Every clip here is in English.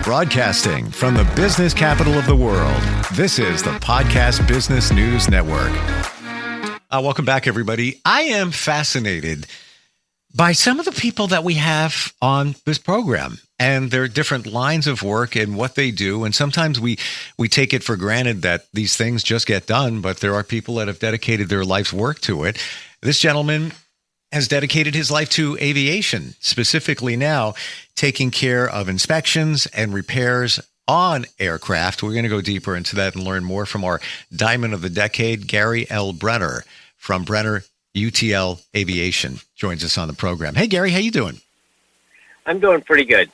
Broadcasting from the business capital of the world, this is the Podcast Business News Network. Welcome back, everybody. I am fascinated by some of the people that we have on this program and their different lines of work and what they do. And sometimes we take it for granted that these things just get done, but there are people that have dedicated their life's work to it. This gentleman has dedicated his life to aviation, specifically now taking care of inspections and repairs on aircraft. We're going to go deeper into that and learn more from our Diamond of the Decade, Gary L. Brenner from Brenner UTL Aviation joins us on the program. Hey, Gary, how you doing? I'm doing pretty good.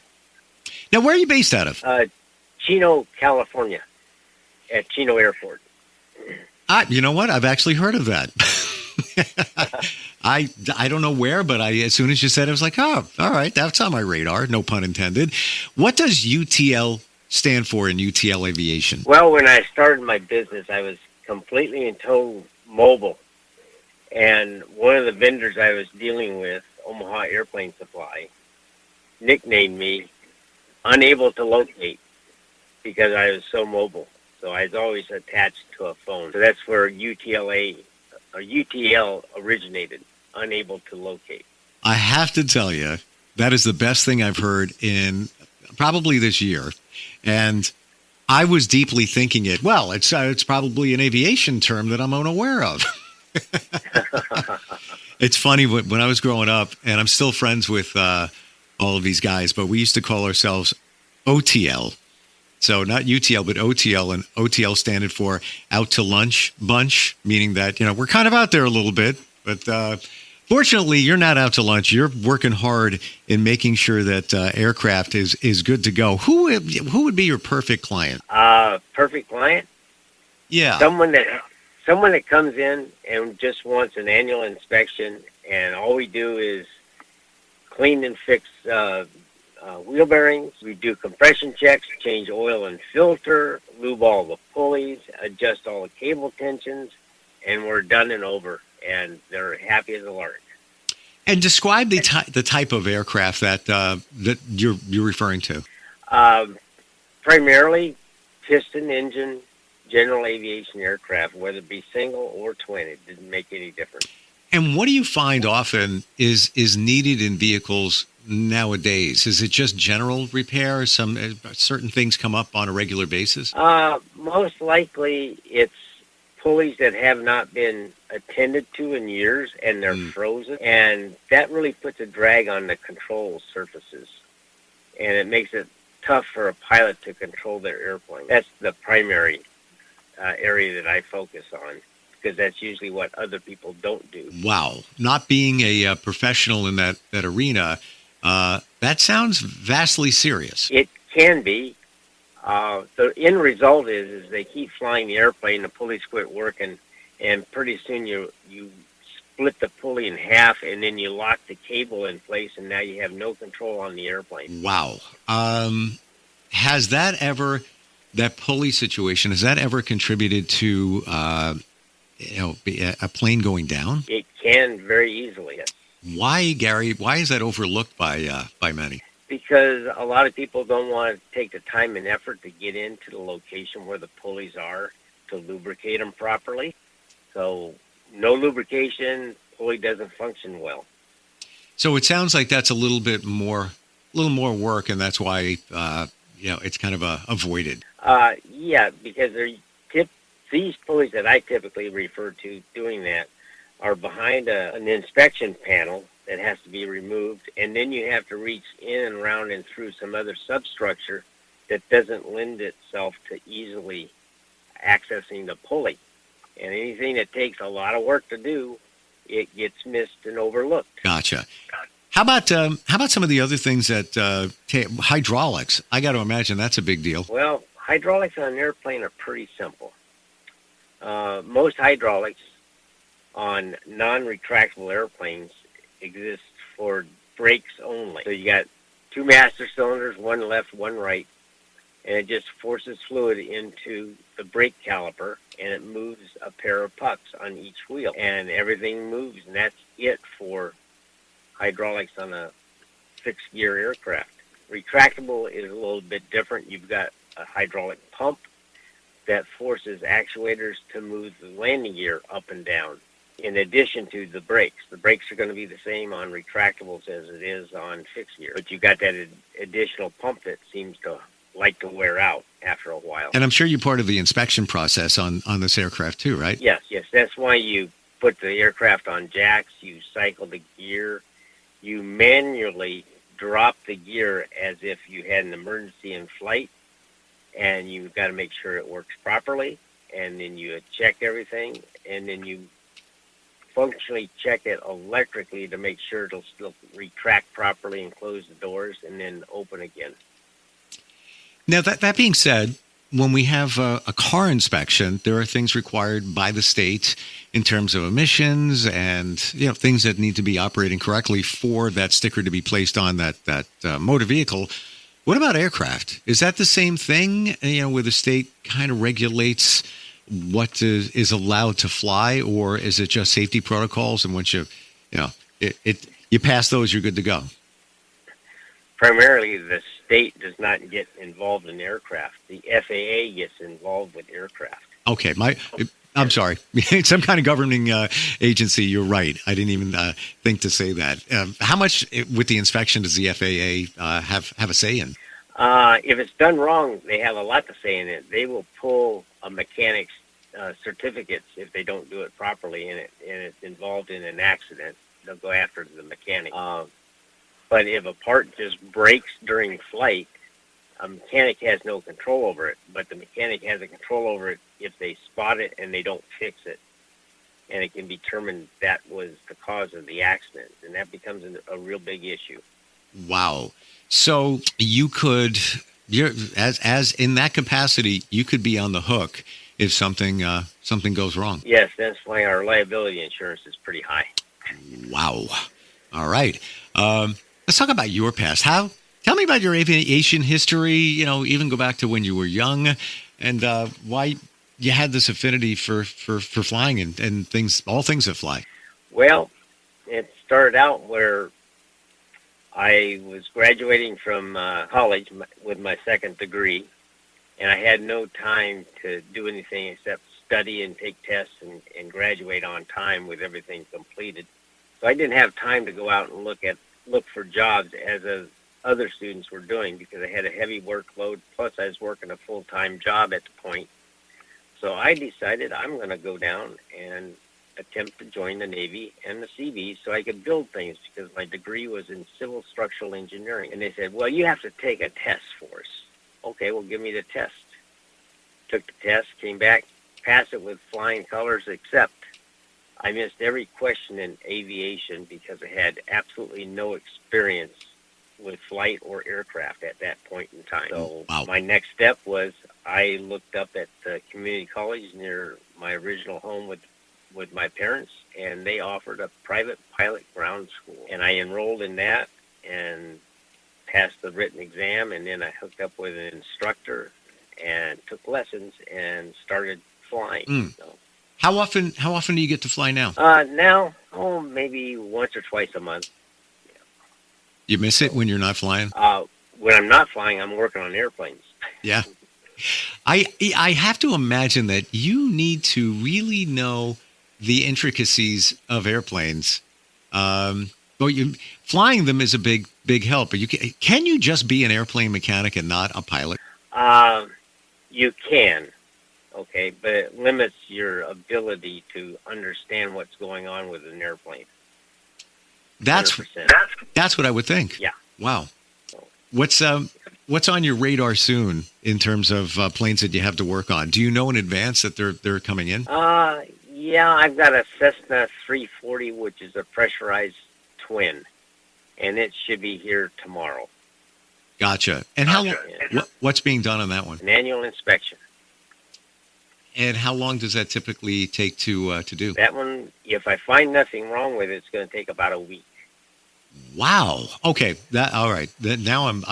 Now, where are you based out of? Chino, California, at Chino Airport. You know what? I've actually heard of that. I don't know where, but as soon as you said it, I was like, oh, all right, that's on my radar. No pun intended. What does UTL stand for in UTL Aviation? Well, when I started my business, I was completely and total mobile. And one of the vendors I was dealing with, Omaha Airplane Supply, nicknamed me Unable to Locate because I was so mobile. So I was always attached to a phone. So that's where UTL originated, Unable to Locate. I have to tell you, that is the best thing I've heard in probably this year. And I was deeply thinking it, well, it's probably an aviation term that I'm unaware of. It's funny, when I was growing up, and I'm still friends with all of these guys, but we used to call ourselves OTL. So not UTL, but OTL, and OTL standing for Out to Lunch Bunch, meaning that, we're kind of out there a little bit, but fortunately, you're not out to lunch. You're working hard in making sure that aircraft is good to go. Who would be your perfect client? Perfect client? Yeah. Someone that comes in and just wants an annual inspection, and all we do is clean and fix wheel bearings. We do compression checks, change oil and filter, lube all the pulleys, adjust all the cable tensions, and we're done and over. And they're happy as a lark. And describe the type of aircraft that you're referring to. Primarily piston engine, general aviation aircraft, whether it be single or twin. It didn't make any difference. And what do you find often is needed in vehicles nowadays? Is it just general repair? Some certain things come up on a regular basis? Most likely it's pulleys that have not been attended to in years, and they're frozen, and that really puts a drag on the control surfaces, and it makes it tough for a pilot to control their airplane. That's the primary area that I focus on, because that's usually what other people don't do. Wow. Not being a professional in that arena, that sounds vastly serious. It can be. The end result is they keep flying the airplane, the pulleys quit working, and pretty soon you split the pulley in half, and then you lock the cable in place, and now you have no control on the airplane. Wow. Has that pulley situation, has that ever contributed to a plane going down? It can very easily, yes. Why, Gary? Why is that overlooked by many? Because a lot of people don't want to take the time and effort to get into the location where the pulleys are to lubricate them properly. So no lubrication, pulley doesn't function well. So it sounds like that's a little more work, and that's why it's kind of avoided. Yeah, because these pulleys that I typically refer to doing that are behind an inspection panel that has to be removed, and then you have to reach in and around and through some other substructure that doesn't lend itself to easily accessing the pulley. And anything that takes a lot of work to do, it gets missed and overlooked. Gotcha. How about some of the other things that hydraulics? I got to imagine that's a big deal. Well, hydraulics on an airplane are pretty simple. Most hydraulics on non-retractable airplanes exist for brakes only. So you got two master cylinders, one left, one right, and it just forces fluid into the brake caliper, and it moves a pair of pucks on each wheel, and everything moves, and that's it for hydraulics on a fixed gear aircraft. Retractable is a little bit different. You've got a hydraulic pump that forces actuators to move the landing gear up and down, in addition to the brakes. The brakes are going to be the same on retractables as it is on fixed gear, but you've got that additional pump that seems to like to wear out after a while. And I'm sure you're part of the inspection process on this aircraft too, right? Yes. That's why you put the aircraft on jacks, you cycle the gear, you manually drop the gear as if you had an emergency in flight, and you've got to make sure it works properly, and then you check everything, and then you functionally check it electrically to make sure it'll still retract properly and close the doors and then open again. Now, that being said, when we have a car inspection, there are things required by the state in terms of emissions and things that need to be operating correctly for that sticker to be placed on that motor vehicle. What about aircraft? Is that the same thing? Where the state kind of regulates what is allowed to fly, or is it just safety protocols? And once you pass those, you're good to go. Primarily, the state does not get involved in aircraft. The FAA gets involved with aircraft. Okay, I'm sorry. Some kind of governing agency. You're right. I didn't even think to say that. How much with the inspection does the FAA have a say in? If it's done wrong, they have a lot to say in it. They will pull a mechanic's certificates if they don't do it properly, and it's involved in an accident. They'll go after the mechanic. But if a part just breaks during flight, a mechanic has no control over it, but the mechanic has a control over it if they spot it and they don't fix it. And it can be determined that was the cause of the accident, and that becomes a real big issue. Wow. So you could, as in that capacity, you could be on the hook if something goes wrong. Yes, that's why our liability insurance is pretty high. Wow. All right. Let's talk about your past. Tell me about your aviation history, even go back to when you were young, and why you had this affinity for flying and all things that fly. Well, it started out where I was graduating from college with my second degree, and I had no time to do anything except study and take tests and graduate on time with everything completed. So I didn't have time to go out and look for jobs as other students were doing, because I had a heavy workload, plus I was working a full-time job at the point. So I decided I'm going to go down and attempt to join the Navy and the Seabees so I could build things, because my degree was in civil structural engineering. And they said, well, you have to take a test for us. Okay, well, give me the test. Took the test, came back, passed it with flying colors, except I missed every question in aviation because I had absolutely no experience with flight or aircraft at that point in time. So My next step was I looked up at the community college near my original home with my parents, and they offered a private pilot ground school. And I enrolled in that and passed the written exam, and then I hooked up with an instructor and took lessons and started flying. So, How often do you get to fly now? Now, maybe once or twice a month. You miss it when you're not flying? When I'm not flying, I'm working on airplanes. Yeah. I have to imagine that you need to really know the intricacies of airplanes. Flying them is a big help. But can you just be an airplane mechanic and not a pilot? You can. Okay, but it limits your ability to understand what's going on with an airplane. That's what I would think. Yeah. Wow. What's on your radar soon in terms of planes that you have to work on? Do you know in advance that they're coming in? Yeah, I've got a Cessna 340, which is a pressurized twin, and it should be here tomorrow. Gotcha. And what's being done on that one? An annual inspection. And how long does that typically take to do? That one, if I find nothing wrong with it, it's going to take about a week. Wow. Okay. All right. Now I'm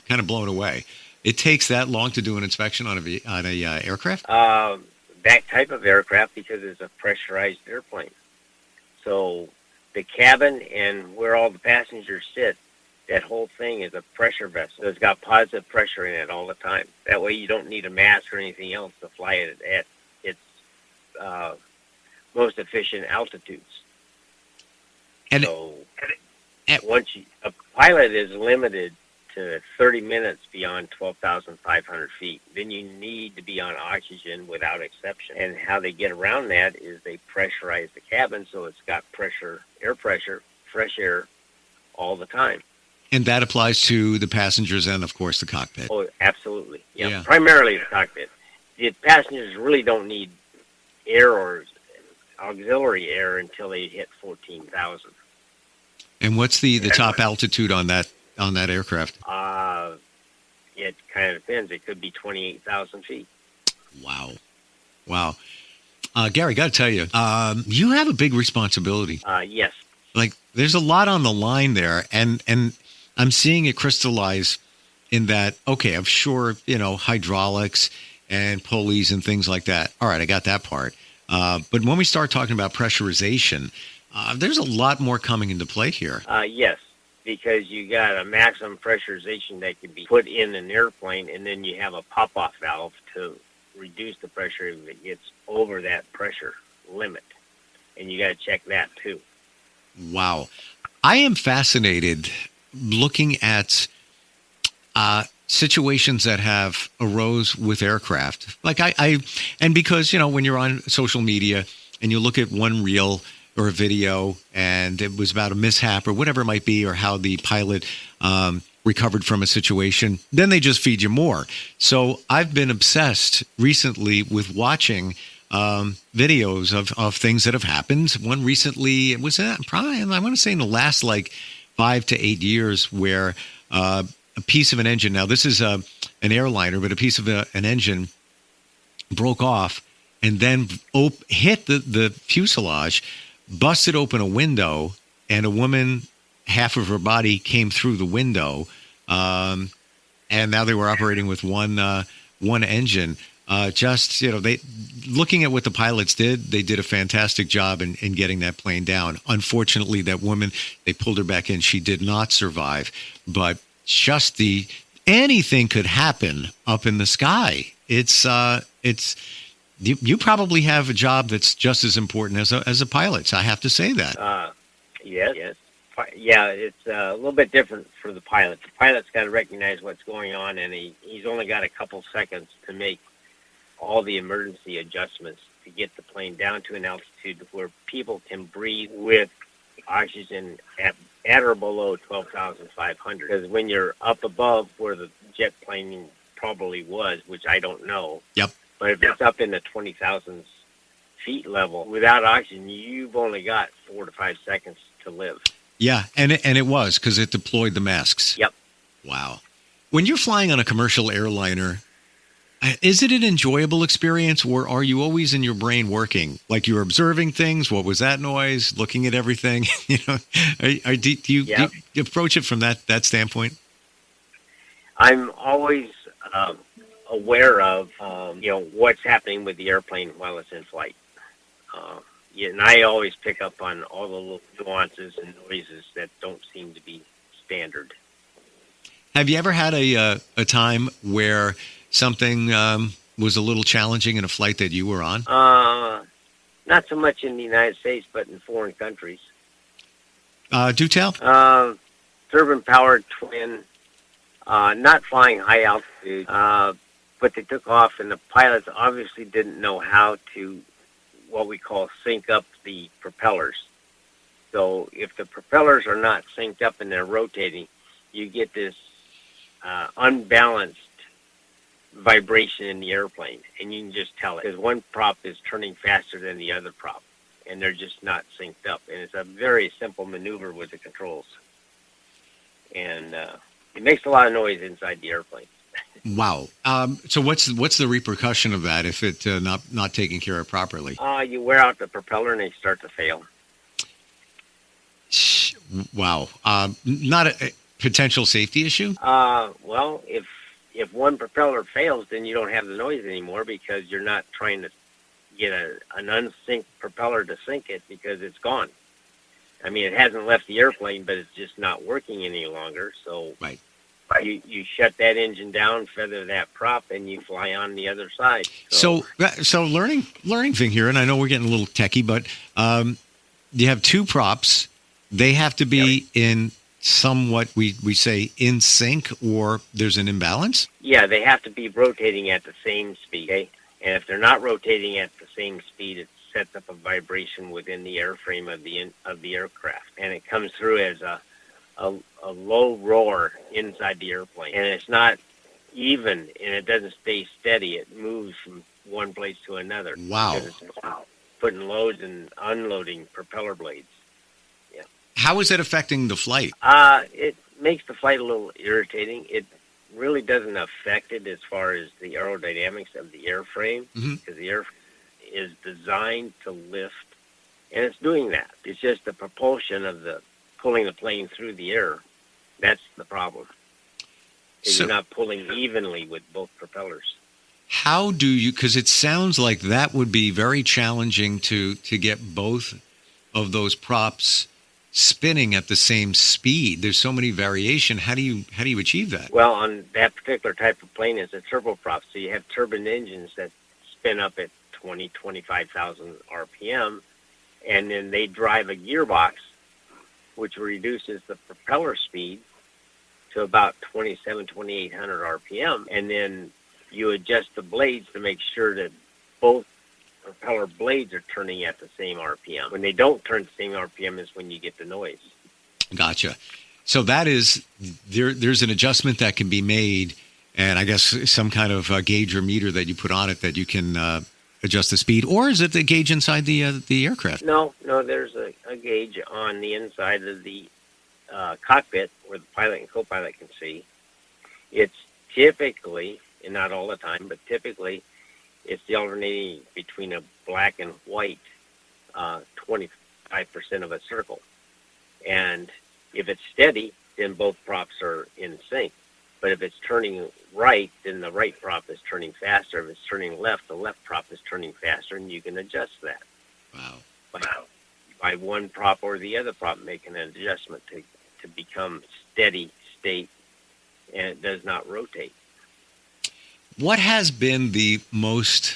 kind of blown away. It takes that long to do an inspection on a aircraft? That type of aircraft, because it's a pressurized airplane. So the cabin and where all the passengers sit That whole thing is a pressure vessel. It's got positive pressure in it all the time. That way you don't need a mask or anything else to fly it at its most efficient altitudes. And so a pilot is limited to 30 minutes beyond 12,500 feet. Then you need to be on oxygen without exception. And how they get around that is they pressurize the cabin so it's got air pressure, fresh air all the time. And that applies to the passengers and, of course, the cockpit. Oh, absolutely. Yeah. Primarily the cockpit. The passengers really don't need air or auxiliary air until they hit 14,000. And what's the top altitude on that aircraft? It kind of depends. It could be 28,000 feet. Wow. Gary, got to tell you, you have a big responsibility. Yes. Like, there's a lot on the line there, and I'm seeing it crystallize in that, okay, I'm sure, hydraulics and pulleys and things like that. All right, I got that part. But when we start talking about pressurization, there's a lot more coming into play here. Yes, because you got a maximum pressurization that can be put in an airplane, and then you have a pop-off valve to reduce the pressure if it gets over that pressure limit. And you got to check that too. Wow. I am fascinated looking at situations that have arose with aircraft. Like and because, when you're on social media and you look at one reel or a video and it was about a mishap or whatever it might be, or how the pilot recovered from a situation, then they just feed you more. So I've been obsessed recently with watching videos of things that have happened. One recently, it was probably, I want to say in the last 5 to 8 years, where a piece of an engine, now this is an airliner, but a piece of an engine broke off and then hit the fuselage, busted open a window, and a woman, half of her body came through the window. And now they were operating with one engine. They looking at what the pilots did, they did a fantastic job in getting that plane down. Unfortunately, that woman, they pulled her back in. She did not survive. But just anything could happen up in the sky. You probably have a job that's just as important as a pilot's. I have to say that. Yes. Yeah, it's a little bit different for the pilot. The pilot's got to recognize what's going on, and he's only got a couple seconds to make all the emergency adjustments to get the plane down to an altitude where people can breathe with oxygen at or below 12,500. Because when you're up above where the jet plane probably was, which I don't know. Yep. But if it's up in the 20,000 feet level, without oxygen, you've only got 4 to 5 seconds to live. Yeah, and it was because it deployed the masks. Yep. Wow. When you're flying on a commercial airliner, is it an enjoyable experience, or are you always in your brain working? Like you're observing things? What was that noise? Looking at everything? Do you approach it from that standpoint? I'm always aware of what's happening with the airplane while it's in flight. And I always pick up on all the little nuances and noises that don't seem to be standard. Have you ever had a time where something was a little challenging in a flight that you were on? Not so much in the United States, but in foreign countries. Do tell. Turbine-powered twin, not flying high altitude, but they took off, and the pilots obviously didn't know how to, what we call, sync up the propellers. So if the propellers are not synced up and they're rotating, you get this unbalanced vibration in the airplane, and you can just tell it because one prop is turning faster than the other prop, and they're just not synced up. And it's a very simple maneuver with the controls, and it makes a lot of noise inside the airplane. Wow. So what's the repercussion of that if it not taken care of properly? You wear out the propeller and they start to fail. Wow. Not a potential safety issue? Well, if one propeller fails, then you don't have the noise anymore because you're not trying to get an unsynced propeller to sync it because it's gone. I mean, it hasn't left the airplane, but it's just not working any longer. So Right. you shut that engine down, feather that prop, and you fly on the other side. So learning thing here, and I know we're getting a little techie, but you have two props. They have to be in somewhat, we say, in sync, or there's an imbalance? Yeah, they have to be rotating at the same speed. Okay? And if they're not rotating at the same speed, it sets up a vibration within the airframe of the aircraft, and it comes through as a low roar inside the airplane. And it's not even, and it doesn't stay steady. It moves from one place to another. Wow. Because it's putting loads and unloading propeller blades. Yeah. How is that affecting the flight? It makes the flight a little irritating. It really doesn't affect it as far as the aerodynamics of the airframe, because the airframe is designed to lift, and it's doing that. It's just the propulsion of the pulling the plane through the air. That's the problem. So, you're not pulling evenly with both propellers. How do you, because it sounds like that would be very challenging to get both of those props spinning at the same speed. There's so many variation. How do you achieve that? Well, on that particular type of plane, it's a turboprop. So you have turbine engines that spin up at 25,000 RPM, and then they drive a gearbox, which reduces the propeller speed to about 2,800 RPM. And then you adjust the blades to make sure that both propeller blades are turning at the same RPM. When they don't turn the same RPM is when you get the noise. Gotcha. So that is, there's an adjustment that can be made, and I guess some kind of gauge or meter that you put on it that you can adjust the speed, or is it the gauge inside the aircraft? No, there's a gauge on the inside of the cockpit where the pilot and co-pilot can see. It's typically, and not all the time, but typically, it's the alternating between a black and white 25% of a circle. And if it's steady, then both props are in sync. But if it's turning right, then the right prop is turning faster. If it's turning left, the left prop is turning faster, and you can adjust that. Wow. By one prop or the other prop making an adjustment to become steady state, and it does not rotate. What has been the most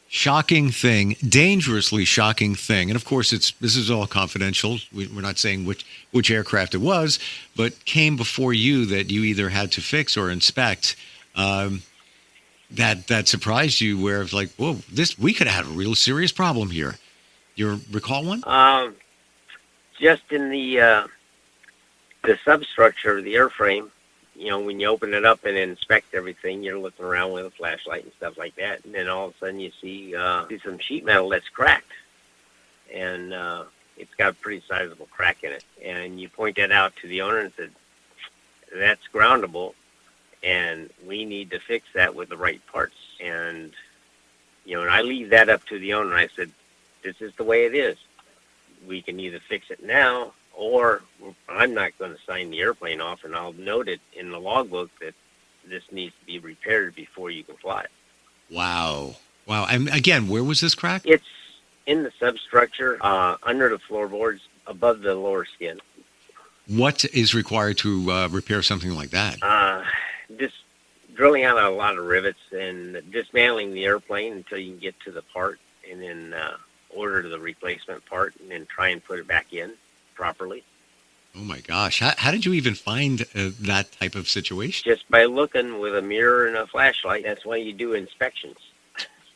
shocking thing, dangerously shocking thing? And of course, this is all confidential. We're not saying which aircraft it was, but came before you that you either had to fix or inspect that surprised you, where it's like, whoa, we could have had a real serious problem here. You recall one? Just in the substructure of the airframe. You know, when you open it up and inspect everything, you're looking around with a flashlight and stuff like that, and then all of a sudden you see some sheet metal that's cracked, and it's got a pretty sizable crack in it. And you point that out to the owner and said, that's groundable, and we need to fix that with the right parts. And, and I leave that up to the owner. I said, this is the way it is. We can either fix it now, or I'm not going to sign the airplane off, and I'll note it in the logbook that this needs to be repaired before you can fly it. Wow. And again, where was this crack? It's in the substructure, under the floorboards, above the lower skin. What is required to repair something like that? Just drilling out a lot of rivets and dismantling the airplane until you can get to the part, and then order the replacement part, and then try and put it back in properly. Oh my gosh. How did you even find that type of situation? Just by looking with a mirror and a flashlight. That's why you do inspections.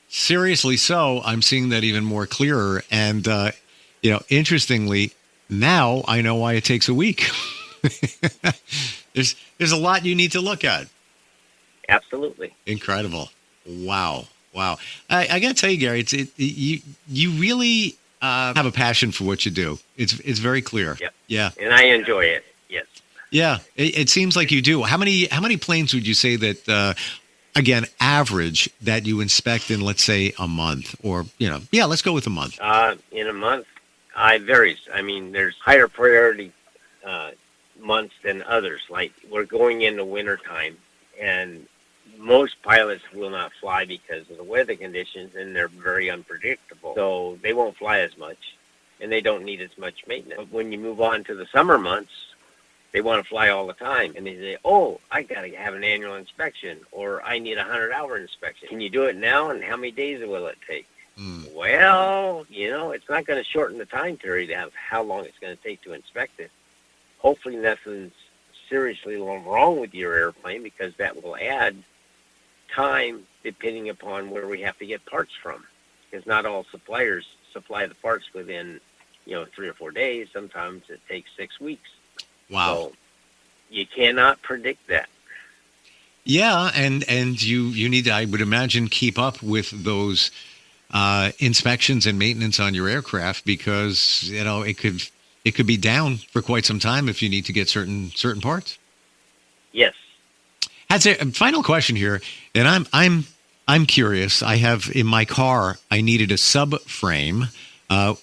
Seriously so. I'm seeing that even more clearer. And, interestingly, now I know why it takes a week. There's a lot you need to look at. Absolutely. Incredible. Wow. I got to tell you, Gary, you really have a passion for what you do. It's very clear. Yep. Yeah. And I enjoy it. Yes. Yeah. It seems like you do. How many planes would you say that, again, average that you inspect in, let's say, a month, or, let's go with a month. In a month, it varies. I mean, there's higher priority months than others. Like, we're going into wintertime, and most pilots will not fly because of the weather conditions, and they're very unpredictable. So they won't fly as much. and they don't need as much maintenance. But when you move on to the summer months, they want to fly all the time, and they say, oh, I got to have an annual inspection, or I need a 100-hour inspection. Can you do it now, and how many days will it take? Well, it's not going to shorten the time period of how long it's going to take to inspect it. Hopefully nothing's seriously wrong with your airplane, because that will add time depending upon where we have to get parts from, because not all suppliers supply the parts within 3 or 4 days. Sometimes it takes 6 weeks. Wow. So you cannot predict that. Yeah, and you need to, I would imagine, keep up with those inspections and maintenance on your aircraft, because it could be down for quite some time if you need to get certain parts. Yes. That's a final question here, and I'm curious. I have in my car, I needed a subframe,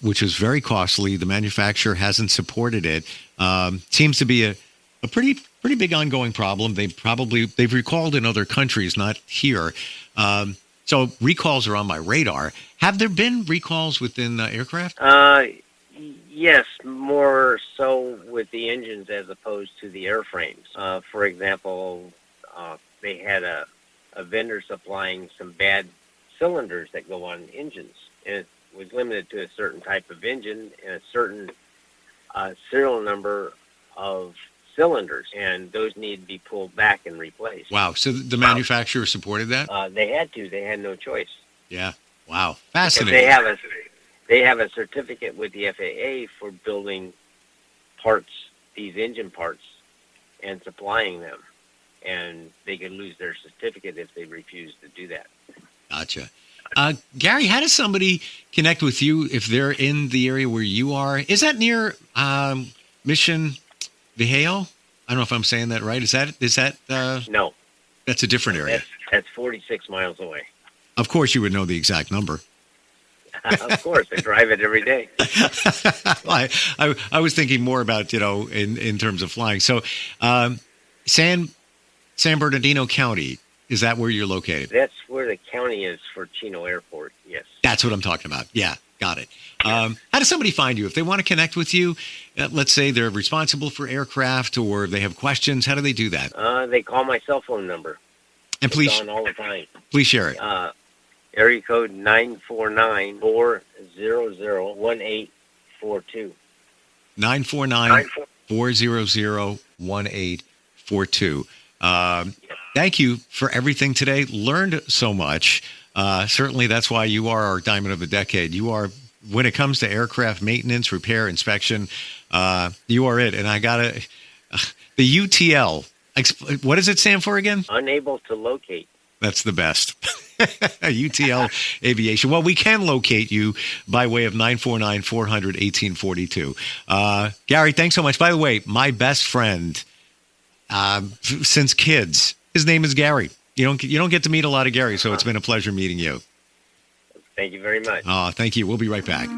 which is very costly. The manufacturer hasn't supported it. Seems to be a pretty big ongoing problem. They've recalled in other countries, not here. So recalls are on my radar. Have there been recalls within aircraft? Yes, more so with the engines as opposed to the airframes. For example, they had a vendor supplying some bad cylinders that go on engines, and it was limited to a certain type of engine and a certain serial number of cylinders, and those need to be pulled back and replaced. Wow. So the manufacturer supported that? They had to. They had no choice. Yeah. Wow. Fascinating. They have a certificate with the FAA for building parts, these engine parts, and supplying them. And they could lose their certificate if they refuse to do that. Gotcha. Gary, how does somebody connect with you if they're in the area where you are? Is that near Mission Viejo? I don't know if I'm saying that right. Is that? No. That's a different area. That's 46 miles away. Of course, you would know the exact number. Of course, I drive it every day. I was thinking more about in terms of flying. So, San Bernardino County, is that where you're located? That's where the county is for Chino Airport. Yes. That's what I'm talking about. Yeah, got it. How does somebody find you if they want to connect with you? Let's say they're responsible for aircraft or they have questions. How do they do that? They call my cell phone number. And please, it's on all the time. Please share it. Area code 949-400-1842. 949-400-1842. Thank you for everything today. Learned so much. Certainly that's why you are our Diamond of the Decade. You are, when it comes to aircraft maintenance, repair, inspection, you are it. And I gotta, the UTL, what does it stand for again? Unable to locate. That's the best. UTL Aviation. Well, we can locate you by way of 949-400-1842. Gary, thanks so much. By the way, my best friend since kids, his name is Gary. You don't get to meet a lot of Gary, so it's been a pleasure meeting you. Thank you very much. Thank you. We'll be right back.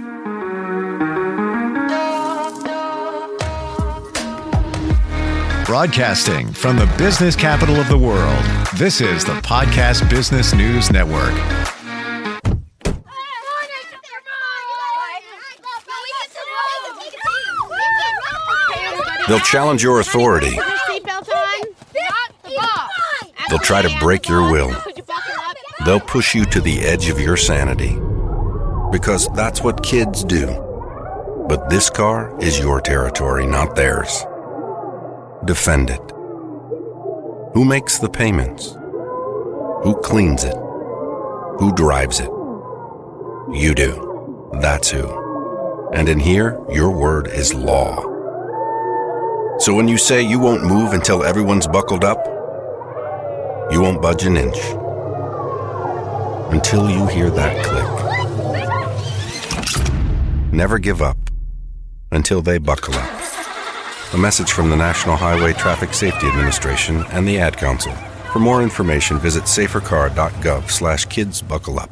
Broadcasting from the business capital of the world, this is the Podcast Business News Network. They'll challenge your authority. They'll try to break your will. They'll push you to the edge of your sanity. Because that's what kids do. But this car is your territory, not theirs. Defend it. Who makes the payments? Who cleans it? Who drives it? You do. That's who. And in here, your word is law. So when you say you won't move until everyone's buckled up, you won't budge an inch. Until you hear that click. Never give up until they buckle up. A message from the National Highway Traffic Safety Administration and the Ad Council. For more information, visit safercar.gov/kidsbuckleup.